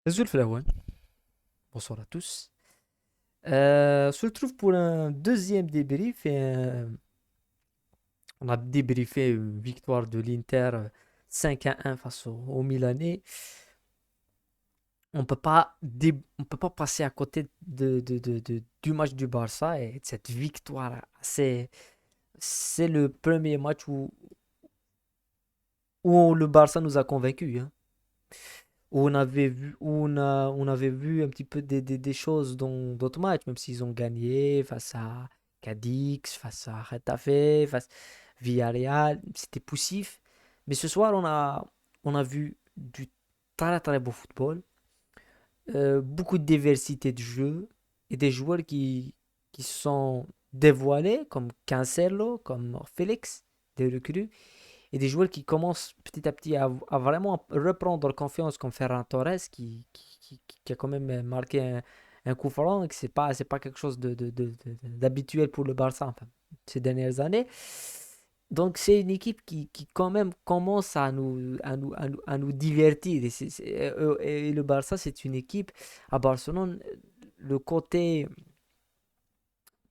Azul Flawan, bonsoir à tous. On se retrouve pour un deuxième débrief on a débriefé une victoire de l'Inter 5-1 face au Milanais. On peut pas passer à côté du match du Barça et de cette victoire. C'est le premier match où le Barça nous a convaincus, hein. On avait vu un petit peu des choses dans d'autres matchs, même s'ils ont gagné face à Cadix, face à Getafe, face à Villarreal, c'était poussif. Mais ce soir, on a vu du très très beau football, beaucoup de diversité de jeu et des joueurs qui sont dévoilés, comme Cancelo, comme Félix, des recrues, et des joueurs qui commencent petit à petit à vraiment reprendre confiance comme Ferran Torres qui a quand même marqué un coup franc et que c'est pas quelque chose d'habituel pour le Barça enfin, ces dernières années. Donc c'est une équipe qui quand même commence à nous divertir. Et le Barça, c'est une équipe à Barcelone, le côté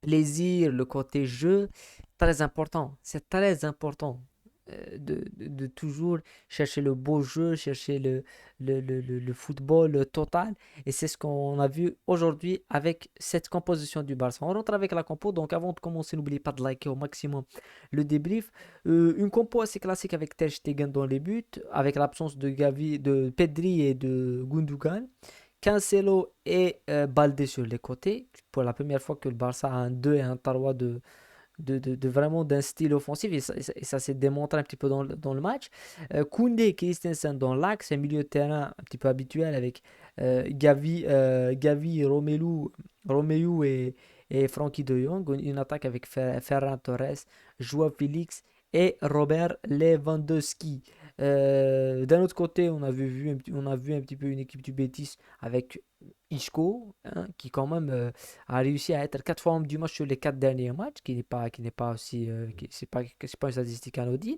plaisir, le côté jeu, très important. C'est très important de toujours chercher le beau jeu, chercher le football total. Et c'est ce qu'on a vu aujourd'hui avec cette composition du Barça. On rentre avec la compo, donc avant de commencer, n'oubliez pas de liker au maximum le débrief. Une compo assez classique avec Ter Stegen dans les buts, avec l'absence de Gavi, de Pedri et de Gundogan. Cancelo et Balde sur les côtés. Pour la première fois que le Barça a un 2 et un 3 de vraiment d'un style offensif et ça s'est démontré un petit peu dans le match. Koundé et Christensen dans l'axe, un milieu de terrain un petit peu habituel avec Gavi, Romelu et Frankie de Jong. Une attaque avec Ferran Torres, Joao Félix et Robert Lewandowski. D'un autre côté, on a vu un petit peu une équipe du Betis avec Isco, hein, qui quand même a réussi à être 4 fois homme du match sur les 4 derniers matchs, qui n'est pas aussi, c'est pas une statistique anodine.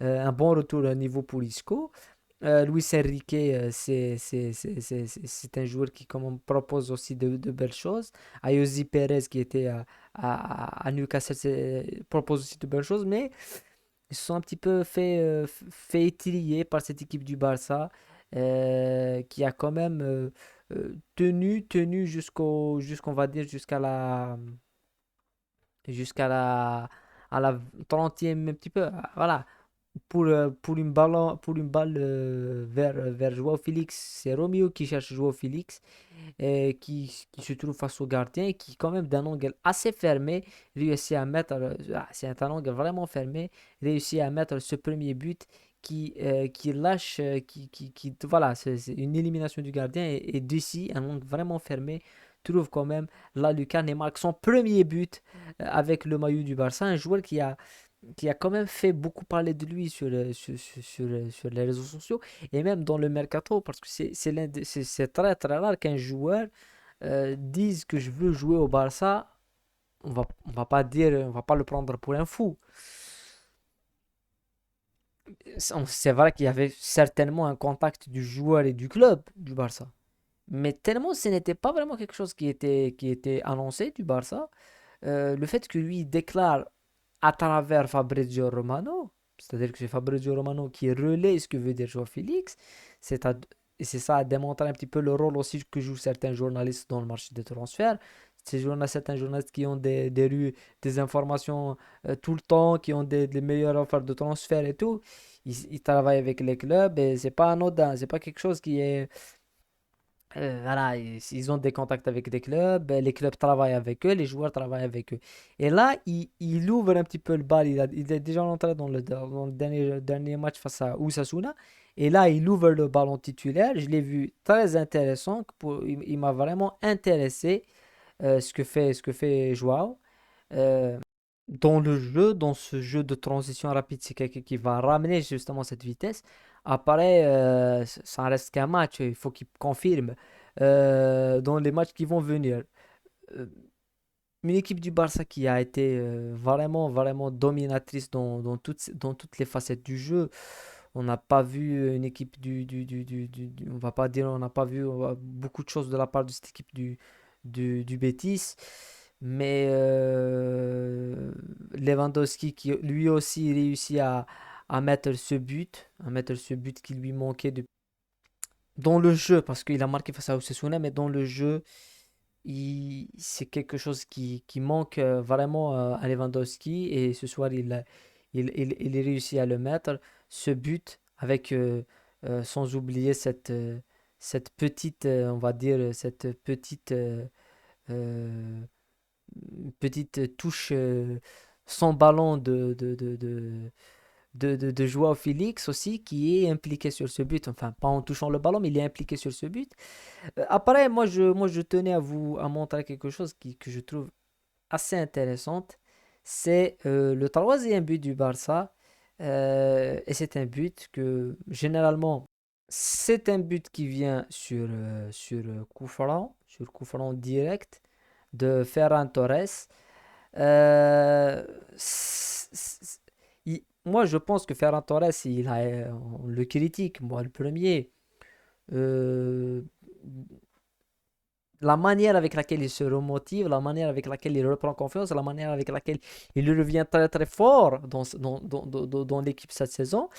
Un bon retour à niveau pour Isco. Luis Enrique, c'est un joueur qui quand même propose aussi de belles choses. Ayosi Perez, qui était à Newcastle, propose aussi de belles choses, mais ils se sont un petit peu fait étriller par cette équipe du Barça, qui a quand même tenu jusqu'on va dire, jusqu'à à la 30e, un petit peu, voilà, pour une balle vers Joao Félix. C'est Romeo qui cherche Joao Félix, qui se trouve face au gardien et qui, quand même, d'un angle assez fermé, réussit à mettre, c'est un angle vraiment fermé, réussit à mettre ce premier but qui lâche, voilà, c'est une élimination du gardien et d'ici, un angle vraiment fermé, trouve quand même la lucarne et marque son premier but avec le maillot du Barça, un joueur qui a quand même fait beaucoup parler de lui sur les réseaux sociaux et même dans le mercato parce que c'est très très rare qu'un joueur dise que je veux jouer au Barça. On va pas le prendre pour un fou. C'est vrai qu'il y avait certainement un contact du joueur et du club du Barça. Mais tellement ce n'était pas vraiment quelque chose qui était annoncé du Barça, le fait que lui déclare à travers Fabrizio Romano, c'est-à-dire que c'est Fabrizio Romano qui relaie ce que veut dire Joao Félix, c'est à- et c'est ça à démontrer un petit peu le rôle aussi que jouent certains journalistes dans le marché des transferts. Certains journalistes qui ont des informations tout le temps, qui ont des meilleures offres de transfert et tout. Ils travaillent avec les clubs et c'est pas anodin, c'est pas quelque chose qui est voilà, ils ont des contacts avec des clubs, les clubs travaillent avec eux, les joueurs travaillent avec eux. Et là, il ouvre un petit peu le bal. Il est déjà rentré dans le dernier match face à Osasuna. Et là, il ouvre le ballon titulaire. Je l'ai vu très intéressant. Il m'a vraiment intéressé ce que fait Joao. Euh, Dans le jeu, dans ce jeu de transition rapide, c'est quelqu'un qui va ramener justement cette vitesse. Après, ça reste qu'un match, il faut qu'il confirme dans les matchs qui vont venir. Euh, une équipe du Barça qui a été vraiment, vraiment dominatrice dans toutes les facettes du jeu. On n'a pas vu une équipe on va pas dire, on n'a pas vu beaucoup de choses de la part de cette équipe du Betis. Mais Lewandowski qui lui aussi réussit à mettre ce but qui lui manquait dans le jeu, parce qu'il a marqué face à Osasuna, mais dans le jeu, c'est quelque chose qui manque vraiment à Lewandowski. Et ce soir, il réussit à le mettre, ce but, avec, sans oublier cette petite, on va dire, cette euh, petite touche sans ballon de Joao Félix aussi, qui est impliqué sur ce but. Enfin, pas en touchant le ballon, mais il est impliqué sur ce but. Après, moi, je tenais à montrer quelque chose que je trouve assez intéressante. C'est le troisième but du Barça. Et c'est un but que, généralement, c'est un but qui vient sur coup franc direct de Ferran Torres. Euh, Moi, je pense que Ferran Torres, on le critique, moi le premier. Euh, la manière avec laquelle il se remotive, la manière avec laquelle il reprend confiance, la manière avec laquelle il revient très très fort dans l'équipe cette saison.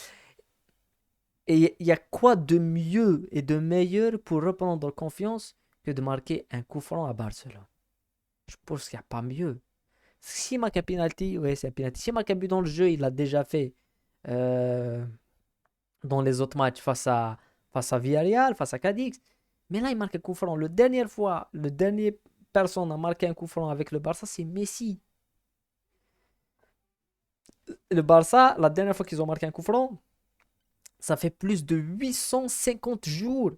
Et il y a quoi de mieux et de meilleur pour reprendre confiance que de marquer un coup franc à Barcelone? Je pense qu'il n'y a pas mieux. S'il marque un penalty, ouais, c'est un penalty. S'il marque un but dans le jeu, il l'a déjà fait euh, dans les autres matchs face à Villarreal, face à Cadix. Mais là, il marque un coup franc. Le dernier personne à marquer un coup franc avec le Barça, c'est Messi. Le Barça, la dernière fois qu'ils ont marqué un coup franc, ça fait plus de 850 jours,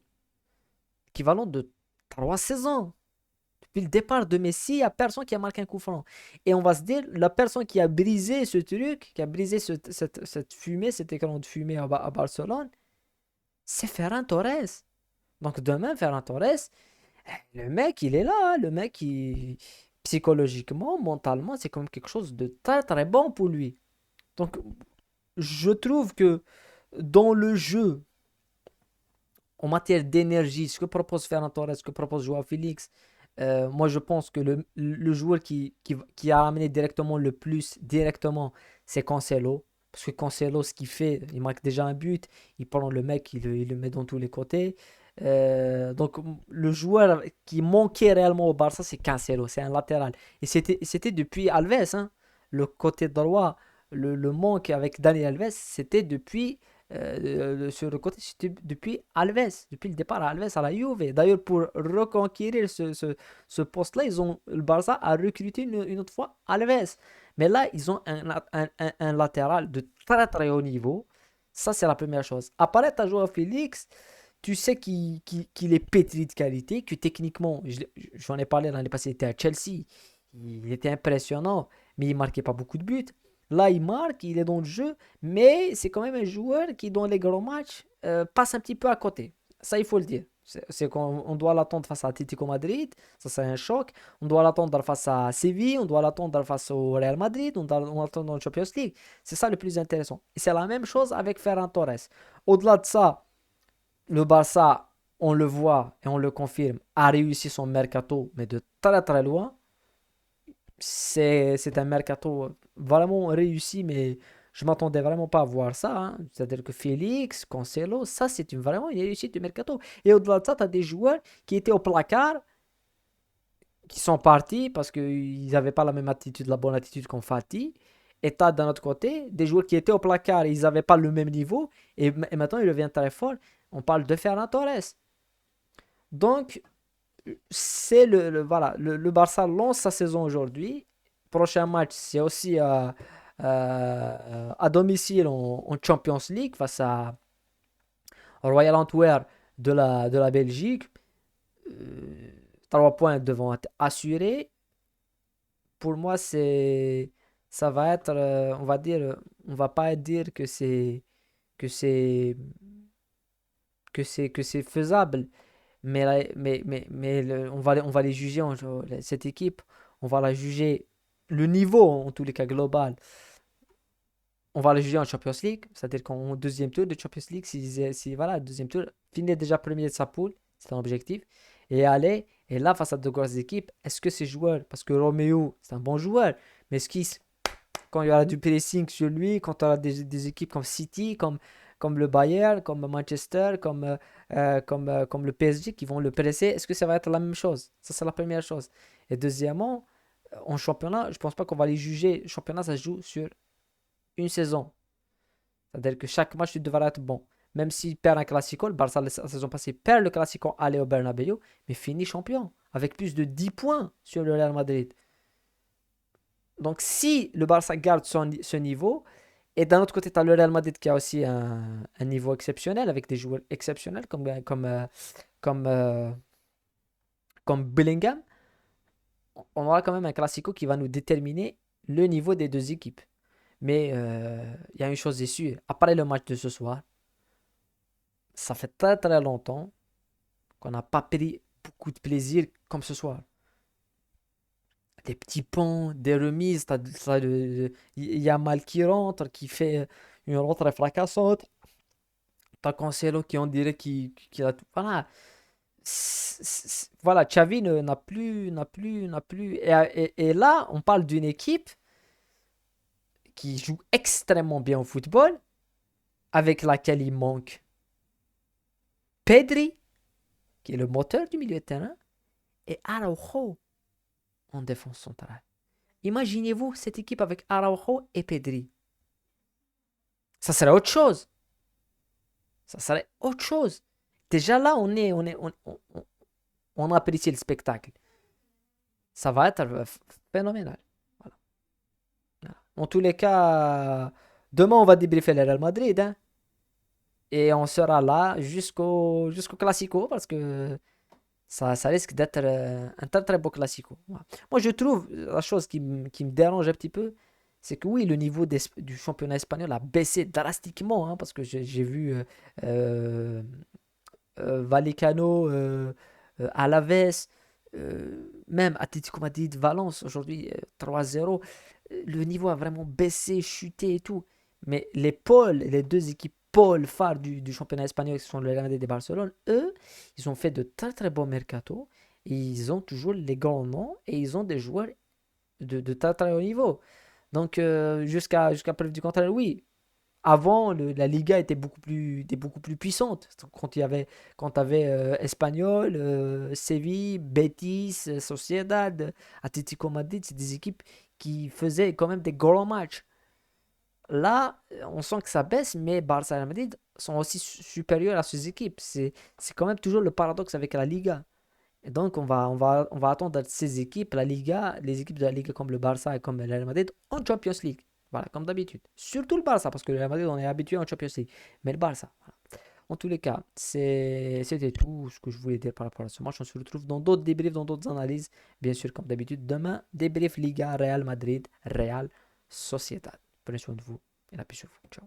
équivalent de 3 saisons. Depuis le départ de Messi, il n'y a personne qui a marqué un coup franc. Et on va se dire, la personne qui a brisé ce truc, qui a brisé cette fumée, cet écran de fumée à Barcelone, c'est Ferran Torres. Donc demain, Ferran Torres, le mec, il est là, hein. Le mec, psychologiquement, mentalement, c'est comme quelque chose de très très bon pour lui. Donc je trouve que dans le jeu, en matière d'énergie, ce que propose Ferran Torres, ce que propose Joao Félix, moi je pense que le joueur qui a amené directement le plus, directement, c'est Cancelo. Parce que Cancelo, ce qu'il fait, il marque déjà un but, il prend le mec, il le met dans tous les côtés. Donc le joueur qui manquait réellement au Barça, c'est Cancelo, c'est un latéral. Et c'était depuis Alves, hein. Le côté droit, le manque avec Dani Alves, c'était depuis sur le côté, c'était depuis Alves, depuis le départ à Alves à la Juve. D'ailleurs, pour reconquérir ce poste-là, le Barça a recruté une autre fois Alves. Mais là, ils ont un latéral de très très haut niveau. Ça, c'est la première chose. Après, tu as joué à Félix. Tu sais qu'il est pétri de qualité, que techniquement, j'en ai parlé l'année passée, il était à Chelsea. Il était impressionnant, mais il marquait pas beaucoup de buts. Là, il marque, il est dans le jeu, mais c'est quand même un joueur qui, dans les grands matchs, passe un petit peu à côté. Ça, il faut le dire. C'est qu'on on doit l'attendre face à Atlético Madrid, ça c'est un choc. On doit l'attendre face à Séville, on doit l'attendre face au Real Madrid, on l'attend dans le Champions League. C'est ça le plus intéressant. Et c'est la même chose avec Ferran Torres. Au-delà de ça, le Barça, on le voit et on le confirme, a réussi son mercato, mais de très très loin. C'est un mercato vraiment réussi, mais je m'attendais vraiment pas à voir ça, hein. C'est-à-dire que Félix, Cancelo, ça c'est vraiment une réussite du mercato. Et au-delà de ça, tu as des joueurs qui étaient au placard, qui sont partis parce qu'ils n'avaient pas la même attitude, la bonne attitude qu'en Fatih. Et tu as d'un autre côté des joueurs qui étaient au placard et ils n'avaient pas le même niveau. Et maintenant, ils reviennent très fort. On parle de Ferran Torres. Donc, c'est voilà, le Barça lance sa saison aujourd'hui. Prochain match, c'est aussi à domicile en Champions League face à Royal Antwerp de la Belgique. 3 points devront être assurés. Pour moi, ça va être, on va dire, on va pas dire que c'est, que c'est faisable. Mais on va les juger, cette équipe, on va la juger, le niveau en tous les cas global, on va le juger en Champions League, c'est-à-dire qu'en deuxième tour de Champions League, si voilà, deuxième tour, finir déjà premier de sa poule, c'est un objectif, et aller, et là, face à de grosses équipes, est-ce que ces joueurs, parce que Roméo, c'est un bon joueur, mais est-ce qu'il, quand il y aura du pressing sur lui, quand il y aura des équipes comme City, comme le Bayern, comme Manchester, comme le PSG qui vont le presser, est-ce que ça va être la même chose? Ça, c'est la première chose. Et deuxièmement, en championnat, je pense pas qu'on va les juger. Le championnat, ça se joue sur une saison. C'est-à-dire que chaque match, tu devras être bon. Même s'il perd un Classico, le Barça, la saison passée, perd le Classico aller au Bernabéu, mais finit champion, avec plus de 10 points sur le Real Madrid. Donc, si le Barça garde ce niveau, et d'un autre côté, tu as le Real Madrid qui a aussi un niveau exceptionnel, avec des joueurs exceptionnels comme, euh, comme Bellingham, on aura quand même un Classico qui va nous déterminer le niveau des deux équipes. Mais il y a une chose est sûre, après le match de ce soir, ça fait très très longtemps qu'on n'a pas pris beaucoup de plaisir comme ce soir. Des petits ponts, des remises, il y a Mal qui rentre, qui fait une rentrée fracassante. T'as Cancelo qui on dirait qu'il a tout. Voilà. Voilà, Xavi n'a plus. Et là, on parle d'une équipe qui joue extrêmement bien au football, avec laquelle il manque Pedri, qui est le moteur du milieu de terrain, et Araujo en défense centrale. Imaginez-vous cette équipe avec Araujo et Pedri. Ça serait autre chose. Ça serait autre chose. Déjà là, on apprécie le spectacle. Ça va être phénoménal. Voilà. Voilà. En tous les cas, demain, on va débriefer le Real Madrid, hein. Et on sera là jusqu'au Classico parce que ça risque d'être un très très beau Classico. Voilà. Moi, je trouve la chose qui me dérange un petit peu, c'est que oui, le niveau du championnat espagnol a baissé drastiquement, hein, parce que j'ai vu euh, Vallecano, Alaves, même Atlético Madrid, Valence, aujourd'hui 3-0. Le niveau a vraiment baissé, chuté et tout. Mais les deux équipes pôles phares du championnat espagnol, qui sont le Real Madrid et Barcelone, eux, ils ont fait de très très bons mercato. Et ils ont toujours les grands noms et ils ont des joueurs de très très haut niveau. Donc, jusqu'à preuve du contraire, oui, avant, la Liga était beaucoup plus puissante. Quand tu avais Espanyol, Séville, Betis, Sociedad, Atlético Madrid, c'est des équipes qui faisaient quand même des gros matchs. Là, on sent que ça baisse, mais Barça et Real Madrid sont aussi supérieurs à ces équipes. C'est quand même toujours le paradoxe avec la Liga. Et donc, on va attendre ces équipes, la Liga, les équipes de la Liga comme le Barça et comme le Real Madrid en Champions League. Voilà, comme d'habitude. Surtout le Barça, parce que le Real Madrid, on est habitué en Champions League. Mais le Barça, voilà. En tous les cas, c'était tout ce que je voulais dire par rapport à ce match. On se retrouve dans d'autres débriefs, dans d'autres analyses. Bien sûr, comme d'habitude, demain, débrief Liga, Real Madrid, Real Sociedad. Prenez soin de vous et la paix sur vous. Ciao.